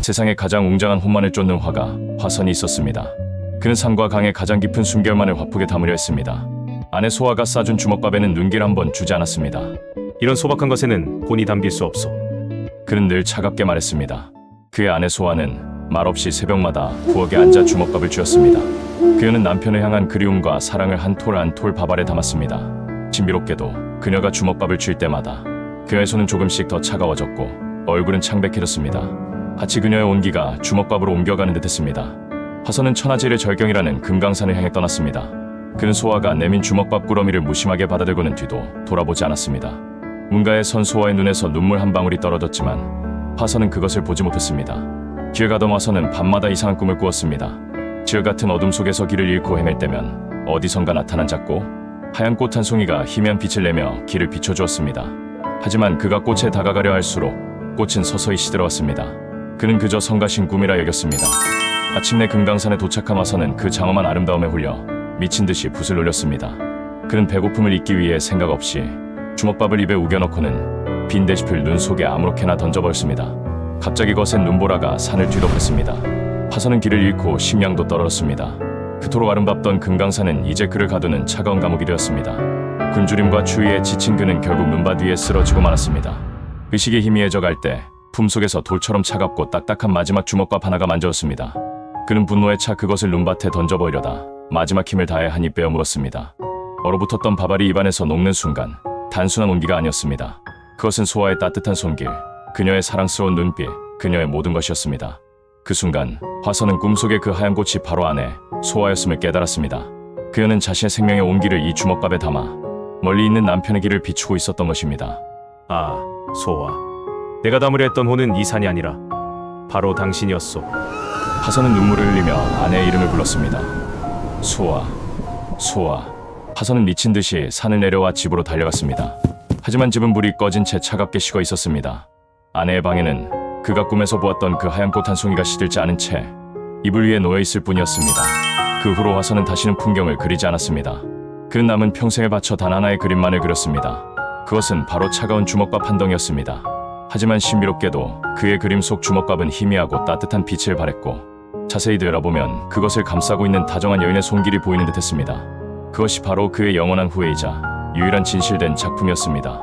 세상에 가장 웅장한 혼만을 쫓는 화가 화선이 있었습니다. 그는 산과 강의 가장 깊은 숨결만을 화폭에 담으려 했습니다. 아내 소아가 싸준 주먹밥에는 눈길 한 번 주지 않았습니다. 이런 소박한 것에는 본이 담길 수 없소. 그는 늘 차갑게 말했습니다. 그의 아내 소아는 말없이 새벽마다 부엌에 앉아 주먹밥을 쥐었습니다. 그녀는 남편을 향한 그리움과 사랑을 한 톨 한 톨 밥알에 담았습니다. 신비롭게도 그녀가 주먹밥을 쥘 때마다 그녀의 손은 조금씩 더 차가워졌고 얼굴은 창백해졌습니다. 마치 그녀의 온기가 주먹밥으로 옮겨가는 듯했습니다. 화선은 천하제일의 절경이라는 금강산을 향해 떠났습니다. 그는 소아가 내민 주먹밥 꾸러미를 무심하게 받아들고는 뒤도 돌아보지 않았습니다. 문가에 선 소아의 눈에서 눈물 한 방울이 떨어졌지만 화선은 그것을 보지 못했습니다. 길 가던 화선은 밤마다 이상한 꿈을 꾸었습니다. 질 같은 어둠 속에서 길을 잃고 헤맬 때면 어디선가 나타난 작고 하얀 꽃 한 송이가 희미한 빛을 내며 길을 비춰주었습니다. 하지만 그가 꽃에 다가가려 할수록 꽃은 서서히 시들어왔습니다. 그는 그저 성가신 꿈이라 여겼습니다. 마침내 금강산에 도착한 화선은 그 장엄한 아름다움에 홀려 미친 듯이 붓을 놀렸습니다. 그는 배고픔을 잊기 위해 생각 없이 주먹밥을 입에 우겨넣고는 빈 데시필 눈 속에 아무렇게나 던져버렸습니다. 갑자기 거센 눈보라가 산을 뒤덮였습니다. 화선은 길을 잃고 심양도 떨어졌습니다. 그토록 아름답던 금강산은 이제 그를 가두는 차가운 감옥이 되었습니다. 굶주림과 추위에 지친 그는 결국 눈밭 위에 쓰러지고 말았습니다. 의식이 희미해져 갈 때 품속에서 돌처럼 차갑고 딱딱한 마지막 주먹밥 하나가 만져졌습니다. 그는 분노에 차 그것을 눈밭에 던져버리려다 마지막 힘을 다해 한 입 베어 물었습니다. 얼어붙었던 밥알이 입안에서 녹는 순간 단순한 온기가 아니었습니다. 그것은 소아의 따뜻한 손길, 그녀의 사랑스러운 눈빛, 그녀의 모든 것이었습니다. 그 순간 화선은 꿈속의 그 하얀 꽃이 바로 아내 소아였음을 깨달았습니다. 그녀는 자신의 생명의 온기를 이 주먹밥에 담아 멀리 있는 남편의 길을 비추고 있었던 것입니다. 아, 소아. 내가 담으려 했던 혼은 이 산이 아니라 바로 당신이었소. 화선은 눈물을 흘리며 아내의 이름을 불렀습니다. 소아, 소아. 화선은 미친 듯이 산을 내려와 집으로 달려갔습니다. 하지만 집은 불이 꺼진 채 차갑게 식어 있었습니다. 아내의 방에는 그가 꿈에서 보았던 그 하얀 꽃 한 송이가 시들지 않은 채 이불 위에 놓여 있을 뿐이었습니다. 그 후로 화선은 다시는 풍경을 그리지 않았습니다. 그는 남은 평생을 바쳐 단 하나의 그림만을 그렸습니다. 그것은 바로 차가운 주먹밥 한 덩이였습니다. 하지만 신비롭게도 그의 그림 속 주먹밥은 희미하고 따뜻한 빛을 발했고 자세히 들여다보면 그것을 감싸고 있는 다정한 여인의 손길이 보이는 듯했습니다. 그것이 바로 그의 영원한 후회이자 유일한 진실된 작품이었습니다.